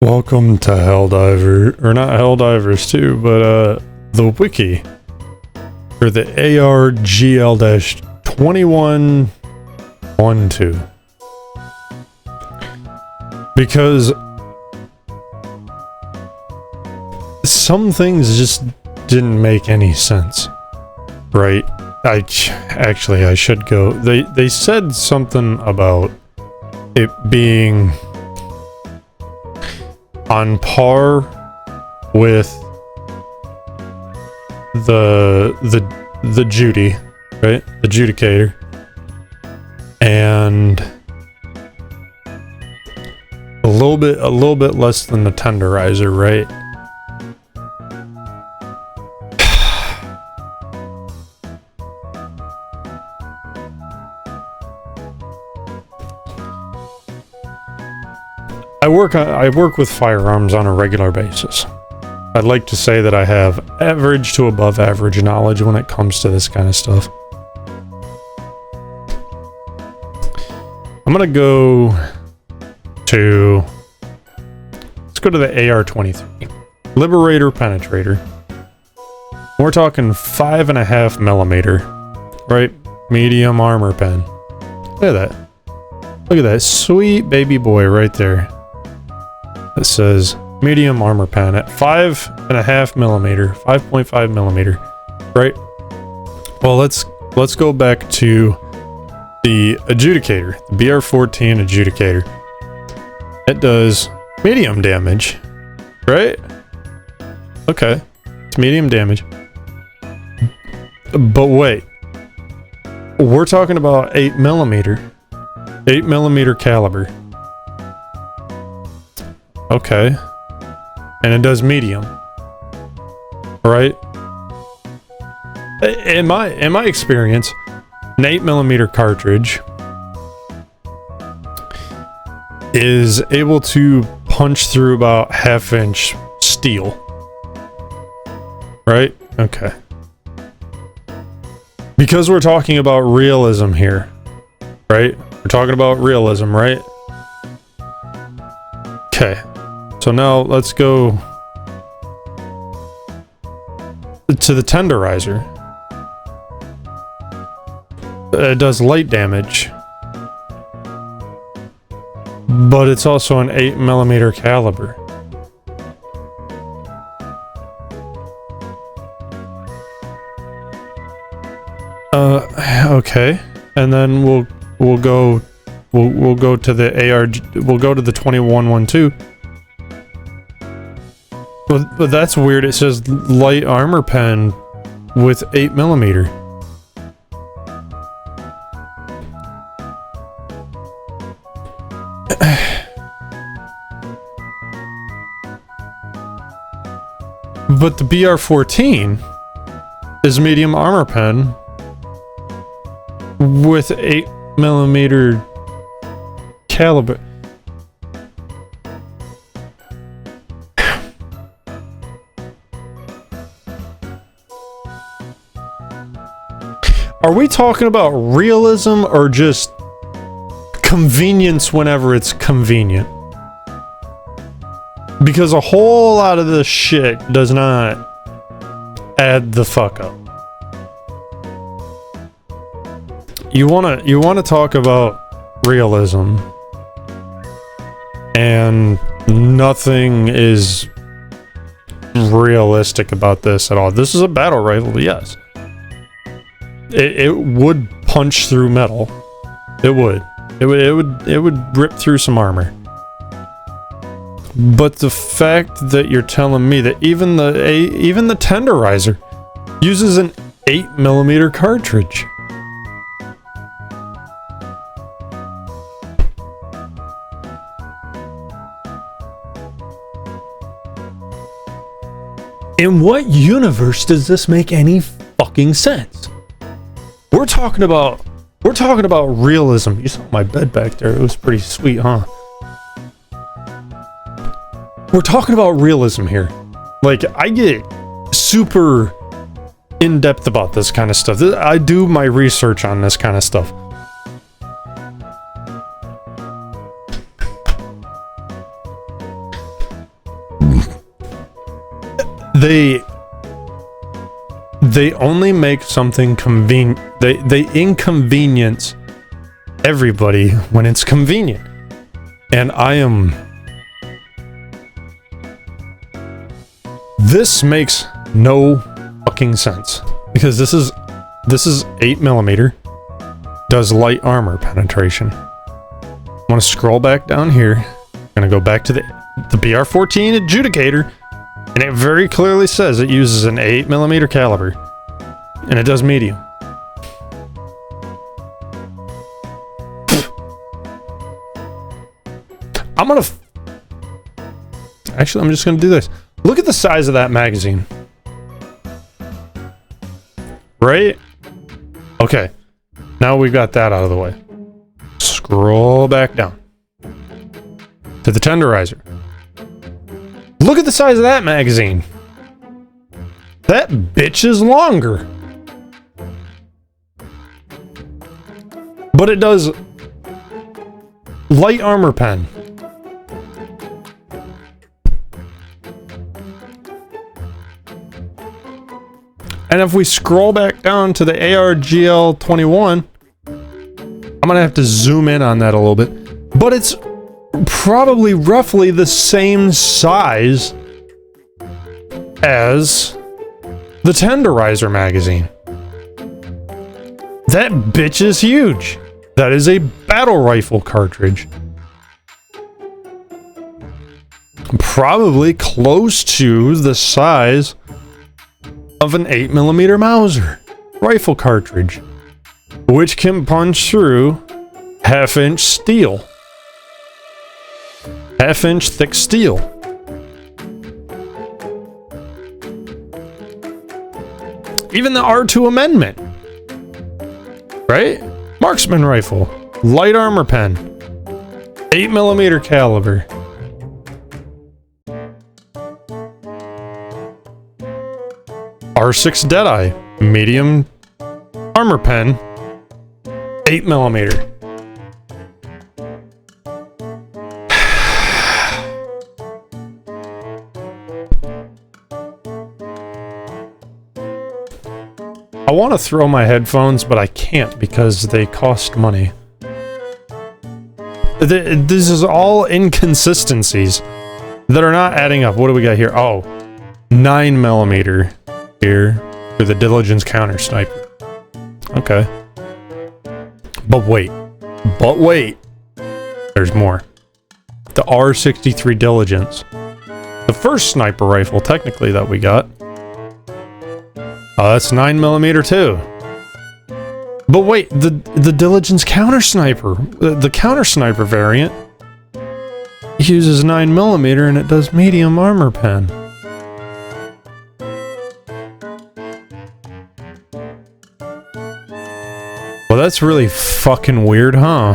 Welcome to Helldiver, or not Helldivers too, but the wiki for the ARGL-2112. Because some things just didn't make any sense, right? I should go. They said something about it being on par with the Judy, right? The Judicator, and a little bit less than the Tenderizer, right? I work with firearms on a regular basis. I'd like to say that I have average to above average knowledge when it comes to this kind of stuff. I'm gonna go to, let's go to the AR-23 Liberator Penetrator. We're talking 5.5 millimeter, right? Medium armor pen. Look at that. Look at that sweet baby boy right there. It says medium armor pen at 5.5 millimeter, 5.5 millimeter, right? Well, let's go back to the Adjudicator, the BR-14 Adjudicator. It does medium damage, right? Okay, it's medium damage. But wait, we're talking about 8 millimeter caliber. Okay. And it does medium. Right? In my experience, an 8 millimeter cartridge is able to punch through about 1/2 inch steel. Right? Okay. Because we're talking about realism here. Right? We're talking about realism, right? Okay. So now let's go to the Tenderizer. It does light damage, but it's also an 8 millimeter caliber. Okay, and then we'll go to the we'll go to the 2112. But that's weird. It says light armor pen with 8 millimeter. But the BR-14 is medium armor pen with 8 millimeter caliber. Are we talking about realism or just convenience whenever it's convenient? Because a whole lot of this shit does not add the fuck up. You wanna talk about realism, and nothing is realistic about this at all. This is a battle rifle, yes. It would punch through metal. It would rip through some armor. But the fact that you're telling me that even the Tenderizer uses an 8 millimeter cartridge. In what universe does this make any fucking sense? We're talking about realism. You saw my bed back there. It was pretty sweet, huh? We're talking about realism here. Like, I get super in-depth about this kind of stuff. I do my research on this kind of stuff. they only make something convenient. They inconvenience everybody when it's convenient. And this makes no fucking sense, because this is 8mm, does light armor penetration. I'm gonna scroll back down here. I'm gonna go back to the BR-14 adjudicator, and it very clearly says it uses an 8mm caliber, and it does medium. Actually, I'm just gonna do this. Look at the size of that magazine. Right? Okay. Now we've got that out of the way. Scroll back down to the tenderizer. Look at the size of that magazine. That bitch is longer. But it does light armor pen. And if we scroll back down to the ARGL21, I'm gonna have to zoom in on that a little bit, but it's probably roughly the same size as the tenderizer magazine. That bitch is huge. That is a battle rifle cartridge. Probably close to the size of an 8mm Mauser rifle cartridge, which can punch through half-inch steel. Half-inch thick steel. Even the R2 amendment. Right? Marksman rifle. Light armor pen. 8mm caliber. R6 Deadeye. Medium armor pen. 8mm. I want to throw my headphones, but I can't because they cost money. This is all inconsistencies that are not adding up. What do we got here? Oh, 9mm here for the Diligence counter sniper. Okay. But wait. There's more. The R63 Diligence. The first sniper rifle, technically, that we got. Oh, that's 9mm too. But wait, the Diligence counter sniper, the counter sniper variant, uses 9mm and it does medium armor pen. Well, that's really fucking weird, huh?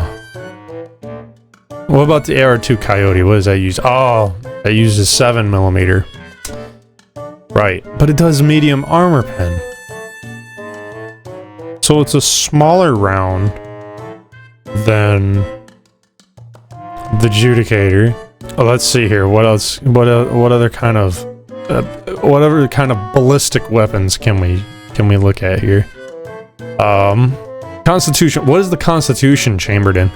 What about the AR-2 Coyote? What does that use? Oh, that uses 7mm. Right, but it does medium armor pen. So it's a smaller round than the Judicator. Oh, let's see here. What else? What other kind of whatever kind of ballistic weapons can we look at here? Constitution. What is the Constitution chambered in?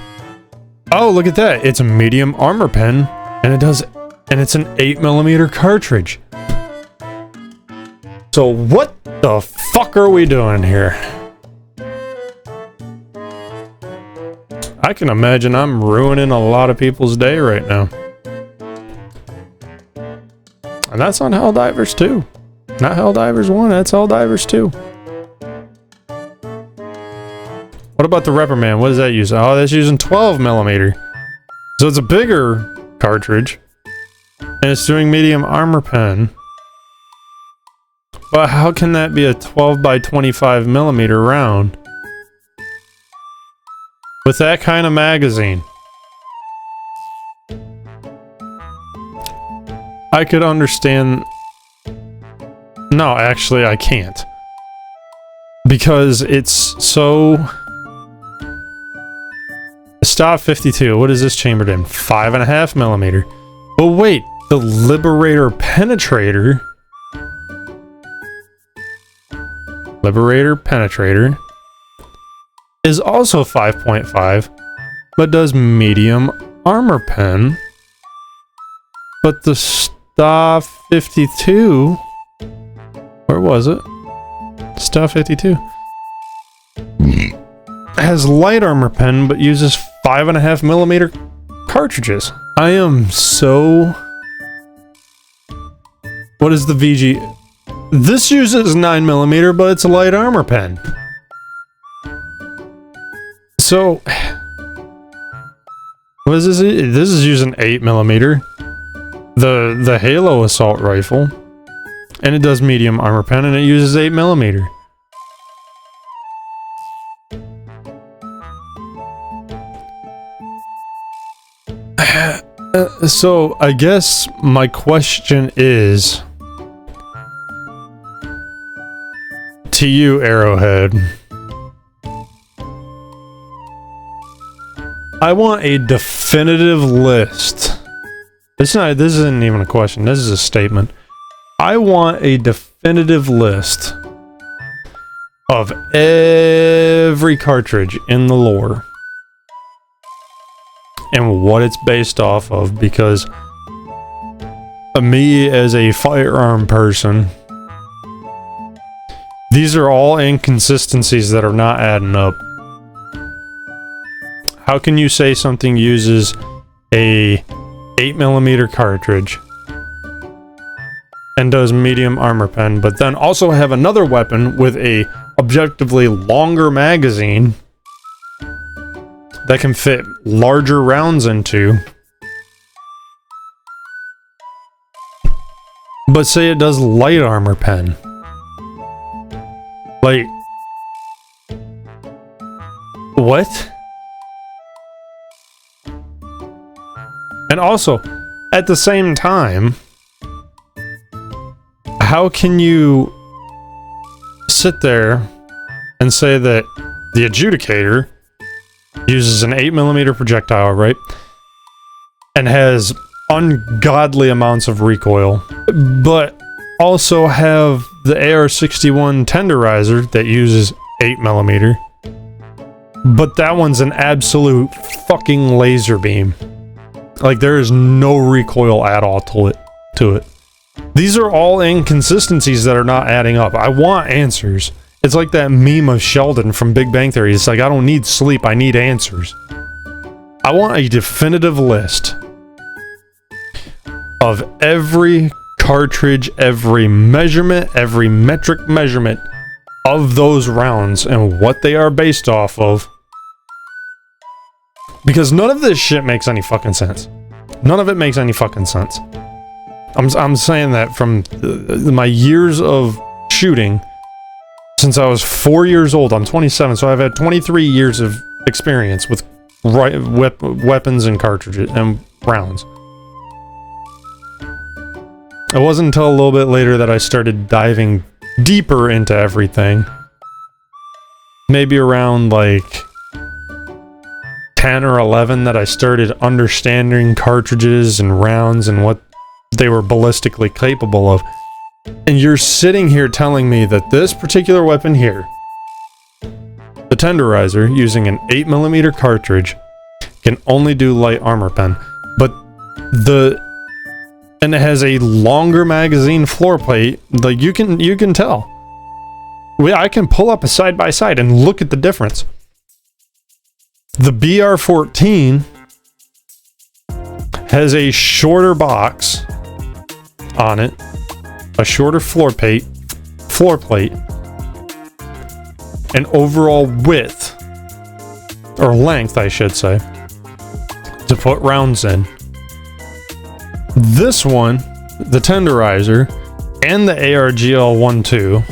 Oh, look at that. It's a medium armor pen, and it's an 8mm cartridge. So what the fuck are we doing here? I can imagine I'm ruining a lot of people's day right now. And that's on Helldivers 2. Not Helldivers 1, that's Helldivers 2. What about the Reprimand? What does that use? Oh, that's using 12mm. So it's a bigger cartridge. And it's doing medium armor pen. But how can that be a 12x25mm round? With that kind of magazine. I could understand... No, actually I can't. Because it's so... Stop 52. What is this chambered in? 5.5mm. But wait, the Liberator Penetrator Liberator Penetrator is also 5.5, but does medium armor pen. But the Staff 52, where was it? Staff 52 has light armor pen, but uses 5.5mm cartridges. I am so... What is the VG? This uses 9mm, but it's a light armor pen. So, what is this? This is using 8mm. The Halo assault rifle, and it does medium armor pen, and it uses 8mm. So I guess my question is to you, Arrowhead. I want a definitive list. This isn't even a question. This is a statement. I want a definitive list of every cartridge in the lore and what it's based off of, because me as a firearm person, these are all inconsistencies that are not adding up. How can you say something uses a 8mm cartridge and does medium armor pen, but then also have another weapon with a objectively longer magazine that can fit larger rounds into, but say it does light armor pen? Like, what? And also, at the same time, how can you sit there and say that the Adjudicator uses an 8mm projectile, right? And has ungodly amounts of recoil, but also have the AR-61 Tenderizer that uses 8mm, but that one's an absolute fucking laser beam. Like, there is no recoil at all to it. These are all inconsistencies that are not adding up. I want answers. It's like that meme of Sheldon from Big Bang Theory. It's like, I don't need sleep, I need answers. I want a definitive list of every cartridge, every measurement, every metric measurement of those rounds and what they are based off of. Because none of this shit makes any fucking sense. None of it makes any fucking sense. I'm saying that from my years of shooting since I was 4 years old. I'm 27, so I've had 23 years of experience with weapons and cartridges and rounds. It wasn't until a little bit later that I started diving deeper into everything. Maybe around like 10 or 11 that I started understanding cartridges and rounds and what they were ballistically capable of. And you're sitting here telling me that this particular weapon here, the Tenderizer, using an 8mm cartridge, can only do light armor pen, but and it has a longer magazine floor plate. Like, you can tell. I can pull up a side by side and look at the difference. The BR-14 has a shorter box on it, a shorter floor plate, and overall width, or length, I should say, to put rounds in. This one, the Tenderizer, and the ARGL-12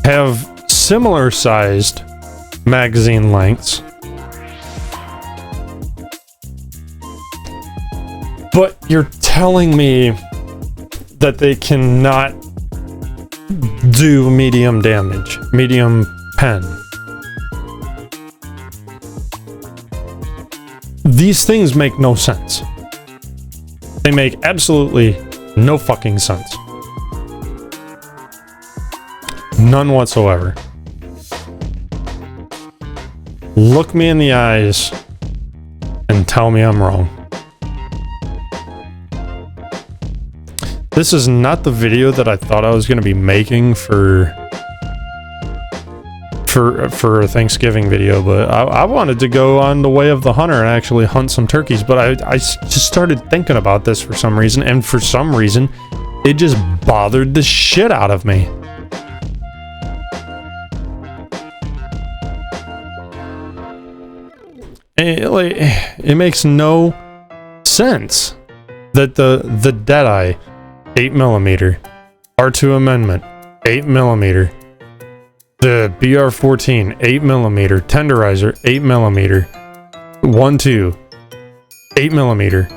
have similar sized magazine lengths, but you're telling me that they cannot do medium damage, medium pen. These things make no sense. They make absolutely no fucking sense. None whatsoever. Look me in the eyes and tell me I'm wrong. This is not the video that I thought I was going to be making for a Thanksgiving video, but I wanted to go on the way of the hunter and actually hunt some turkeys, but I just started thinking about this for some reason, and for some reason it just bothered the shit out of me. It makes no sense that the Deadeye 8mm, R2 Amendment 8mm, the BR-14 8mm, Tenderizer 8mm, 1-2 8mm.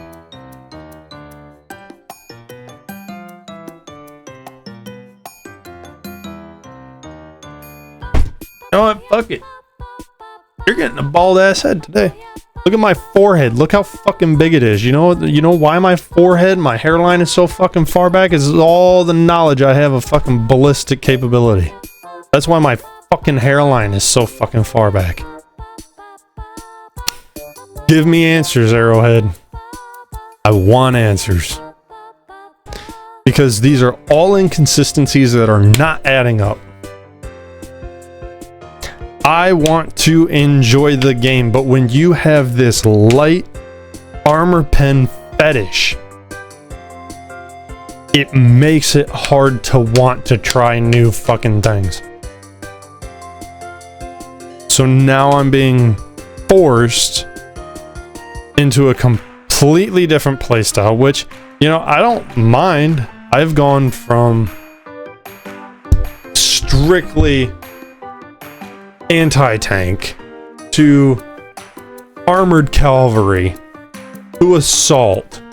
You know what? Fuck it. You're getting a bald ass head today. Look at my forehead. Look how fucking big it is. You know why my forehead, my hairline is so fucking far back? Is all the knowledge I have of fucking ballistic capability. That's why my fucking hairline is so fucking far back. Give me answers, Arrowhead. I want answers. Because these are all inconsistencies that are not adding up. I want to enjoy the game, but when you have this light armor pen fetish, it makes it hard to want to try new fucking things. So now I'm being forced into a completely different playstyle, which, you know, I don't mind. I've gone from strictly anti-tank to armored cavalry to assault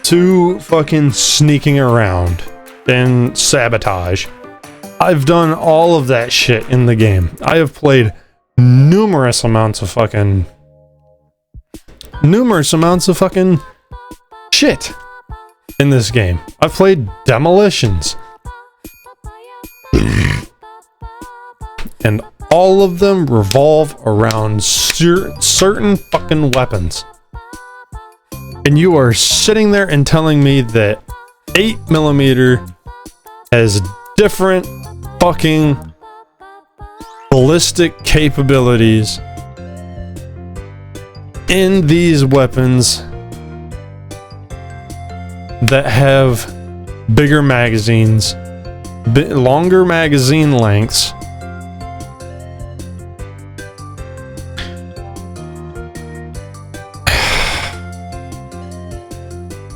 to fucking sneaking around and sabotage. I've done all of that shit in the game. I have played numerous amounts of fucking shit in this game. I've played demolitions. And all of them revolve around certain fucking weapons. And you are sitting there and telling me that 8mm has different fucking ballistic capabilities in these weapons that have bigger magazines, longer magazine lengths,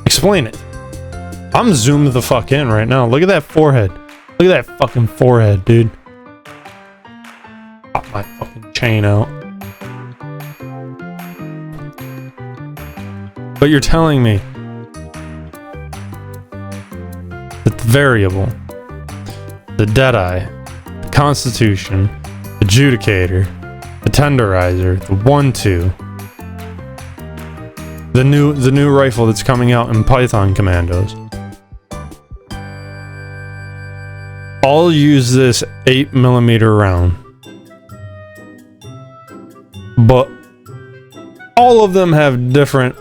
explain it. I'm zoomed the fuck in right now. Look at that forehead. Look at that fucking forehead, dude. Pop my fucking chain out. But you're telling me that the variable, the Deadeye, the Constitution, the Adjudicator, the Tenderizer, the 1-2, the new rifle that's coming out in Python Commandos, all use this 8mm round, but all of them have different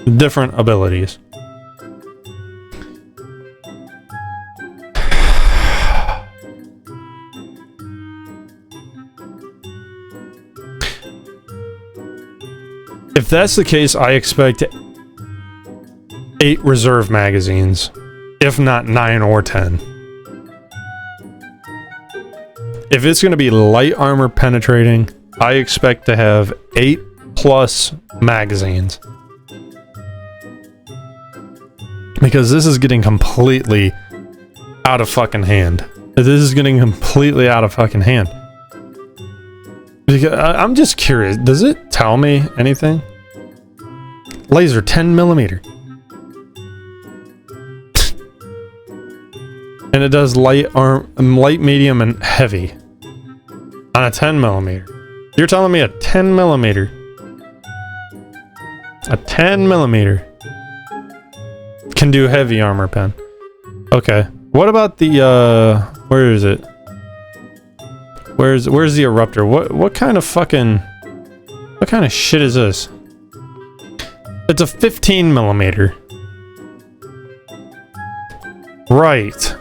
abilities. If that's the case, I expect 8 reserve magazines, if not 9 or 10. If it's going to be light armor penetrating, I expect to have 8+ magazines. Because this is getting completely out of fucking hand. This is getting completely out of fucking hand. Because I'm just curious, does it tell me anything? Laser 10mm. And it does light, medium, and heavy. On a 10mm. You're telling me a 10mm. A 10mm can do heavy armor pen. Okay. What about the where is it? Where's the eruptor? What kind of shit is this? It's a 15 millimeter. Right.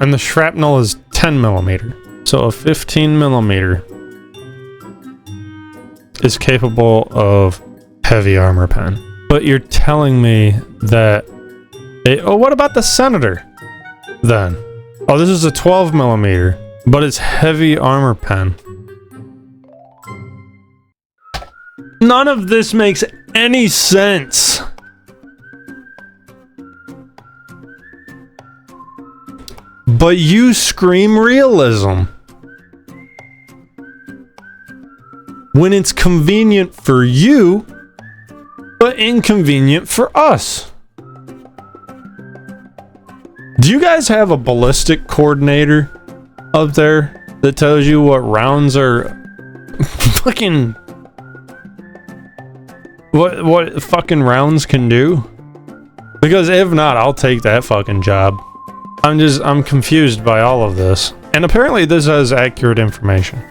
And the shrapnel is 10 millimeter. So a 15 millimeter is capable of heavy armor pen. But you're telling me that... oh, what about the Senator, then? Oh, this is a 12 millimeter, but it's heavy armor pen. None of this makes any sense. But you scream realism. When it's convenient for you, but inconvenient for us. Do you guys have a ballistic coordinator up there that tells you what rounds are fucking... What fucking rounds can do? Because if not, I'll take that fucking job. I'm confused by all of this. And apparently this has accurate information.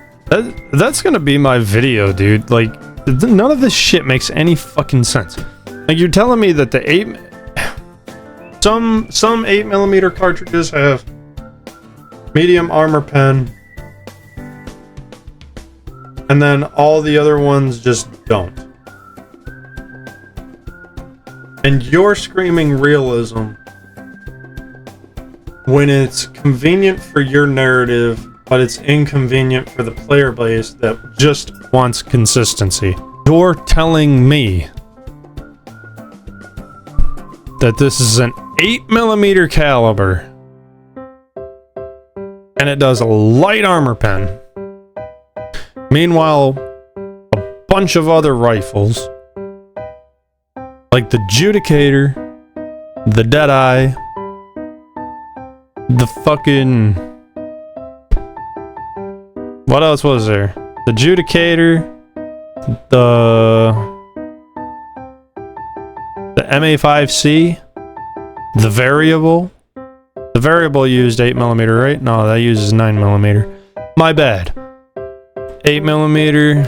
That's gonna be my video, dude. Like, none of this shit makes any fucking sense. Like, you're telling me that the some 8mm cartridges have medium armor pen, and then all the other ones just don't. And you're screaming realism when it's convenient for your narrative, but it's inconvenient for the player base that just wants consistency. You're telling me that this is an 8mm caliber and it does a light armor pen. Meanwhile, a bunch of other rifles, like the Judicator, the Deadeye, the fucking... what else was there? The Judicator, the MA5C, the Variable. The Variable used 8mm, right? No, that uses 9mm. My bad. 8mm.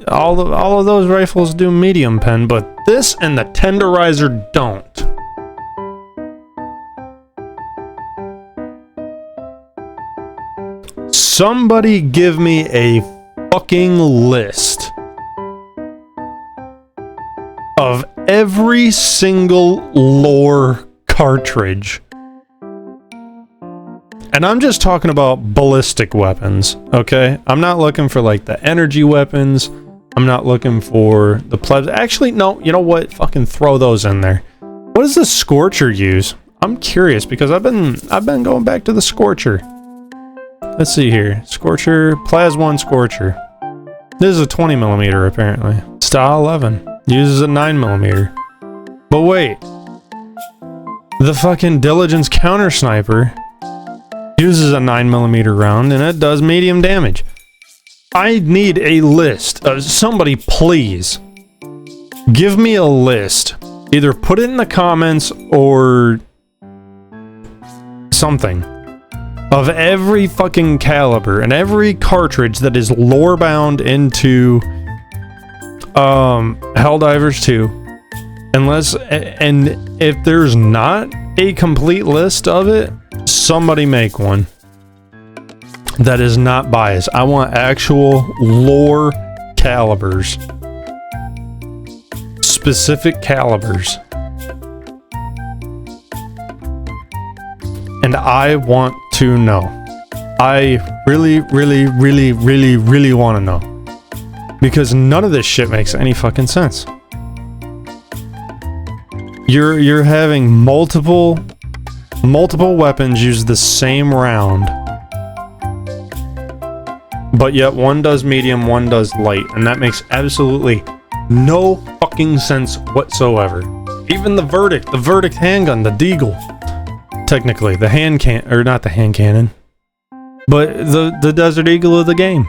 All of those rifles do medium pen, but this and the Tenderizer don't. Somebody give me a fucking list of every single lore cartridge. And I'm just talking about ballistic weapons, okay? I'm not looking for like the energy weapons. I'm not looking for the plebs. Actually, no, you know what? Fucking throw those in there. What does the Scorcher use? I'm curious because I've been going back to the Scorcher. Let's see here. Scorcher, Plas 1 Scorcher. This is a 20mm apparently. Style 11 uses a 9mm. But wait, the fucking Diligence Counter Sniper uses a 9mm round and it does medium damage. I need a list. Somebody please give me a list. Either put it in the comments or something of every fucking caliber and every cartridge that is lore bound into Helldivers 2. And if there's not a complete list of it, somebody make one that is not biased. I want actual lore calibers. Specific calibers. And I want to know. I really want to know. Because none of this shit makes any fucking sense. You're having multiple weapons use the same round. But yet one does medium, one does light, and that makes absolutely no fucking sense whatsoever. Even the Verdict handgun, the Deagle. Technically, the hand cannon, or not the hand cannon, but the Desert Eagle of the game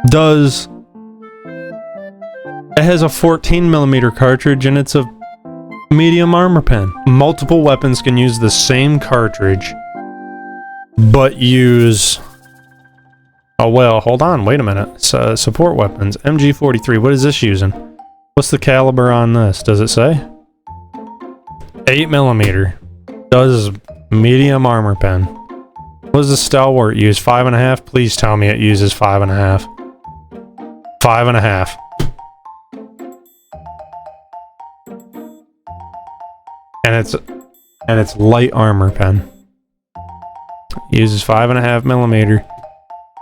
does. It has a 14mm cartridge and it's a medium armor pen. Multiple weapons can use the same cartridge, but use... Oh, well, hold on, wait a minute. Support weapons, MG43, what is this using? What's the caliber on this? Does it say? 8mm. Does medium armor pen. What does the Stalwart use? 5.5? Please tell me it uses 5.5. 5.5. And it's light armor pen. Uses 5.5mm.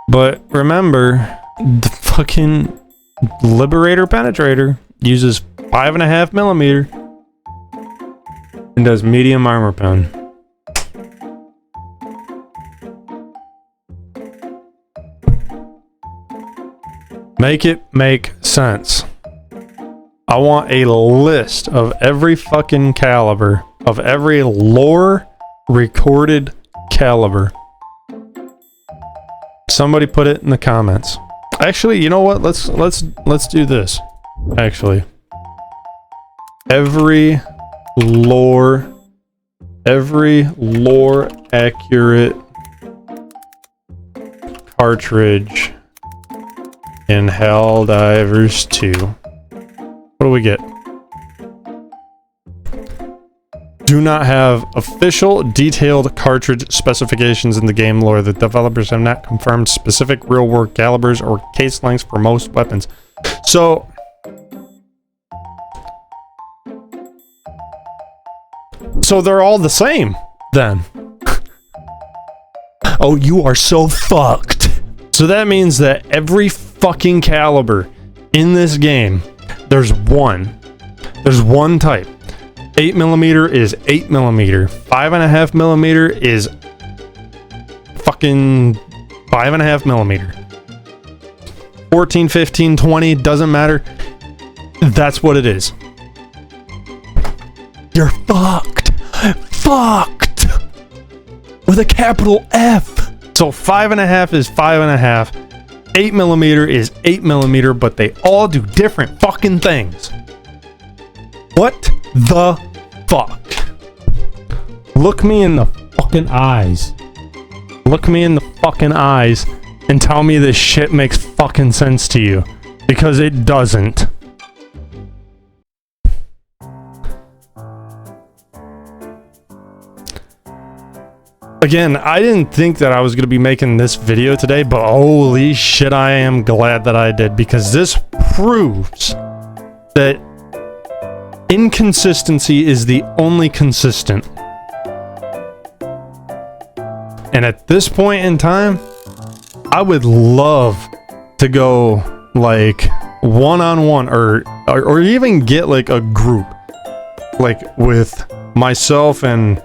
But remember, the fucking Liberator Penetrator uses 5.5mm and does medium armor pen. Make it make sense. I want a list of every fucking caliber, of every lore recorded caliber. Somebody put it in the comments. Actually, you know what? Let's do this. Actually, every lore accurate cartridge in Helldivers 2. What do we get? Do not have official detailed cartridge specifications in the game lore. The developers have not confirmed specific real-world calibers or case lengths for most weapons. So they're all the same then. Oh, you are so fucked. So that means that every fucking caliber in this game, there's one type. 8mm is 8mm. 5.5mm is fucking 5.5mm. 14, 15, 20, doesn't matter. That's what it is. You're fucked. Fucked. With a capital F. So 5.5 is 5.5. 8mm is 8mm, but they all do different fucking things. What the fuck? Look me in the fucking eyes. Look me in the fucking eyes and tell me this shit makes fucking sense to you. Because it doesn't. Again, I didn't think that I was going to be making this video today, but holy shit, I am glad that I did, because this proves that inconsistency is the only consistent. And at this point in time, I would love to go like one-on-one or even get like a group, like with myself and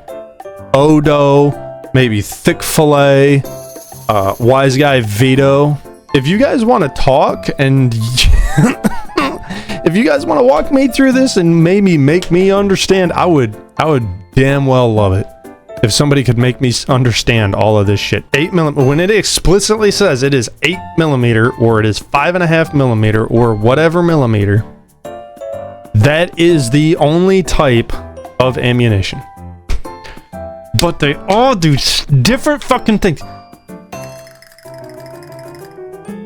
Odo, maybe Thick Fillet, Wise Guy Vito. If you guys want to talk and if you guys want to walk me through this and maybe make me understand, I would damn well love it. If somebody could make me understand all of this shit. 8mm, when it explicitly says it is 8mm or it is 5.5mm or whatever millimeter, that is the only type of ammunition. But they all do different fucking things.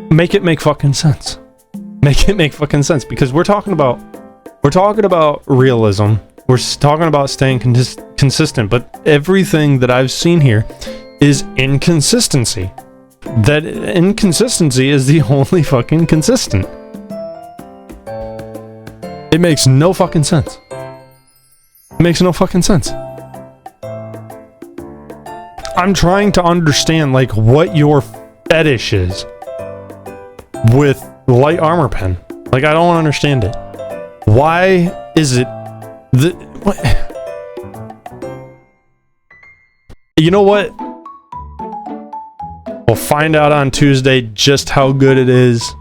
Make it make fucking sense. Make it make fucking sense, because we're talking about realism. We're talking about staying consistent, but everything that I've seen here is inconsistency. That inconsistency is the only fucking consistent. It makes no fucking sense. It makes no fucking sense. I'm trying to understand, like, what your fetish is with light armor pen. Like, I don't understand it. Why is it what? You know what? We'll find out on Tuesday just how good it is.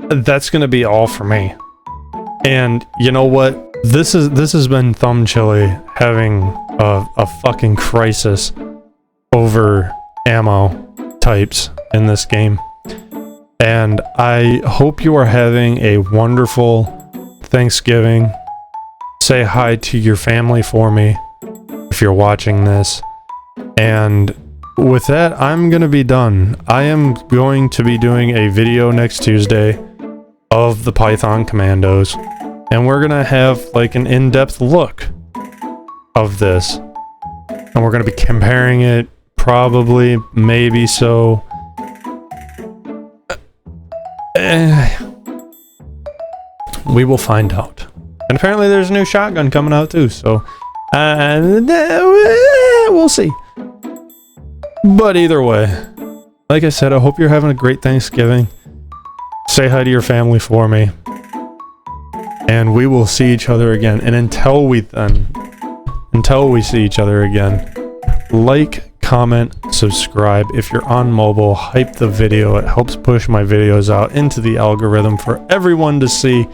That's gonna be all for me. And you know what? This has been Thumb Chili having a fucking crisis over ammo types in this game. And I hope you are having a wonderful Thanksgiving say hi to your family for me if you're watching this. And with that, I'm gonna be done. I am going to be doing a video next Tuesday of the Python commandos, and we're gonna have like an in-depth look of this, and we're gonna be comparing it, probably, maybe so. We will find out. And apparently there's a new shotgun coming out too, so we'll see. But either way, like I said, I hope you're having a great Thanksgiving. Say hi to your family for me. And we will see each other again. And until we see each other again, like, comment, subscribe. If you're on mobile, hype the video. It helps push my videos out into the algorithm for everyone to see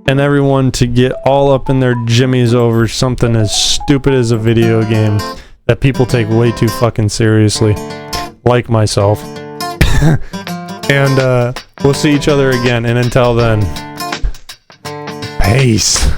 and everyone to get all up in their jimmies over something as stupid as a video game that people take way too fucking seriously, like myself. And we'll see each other again, and until then, peace.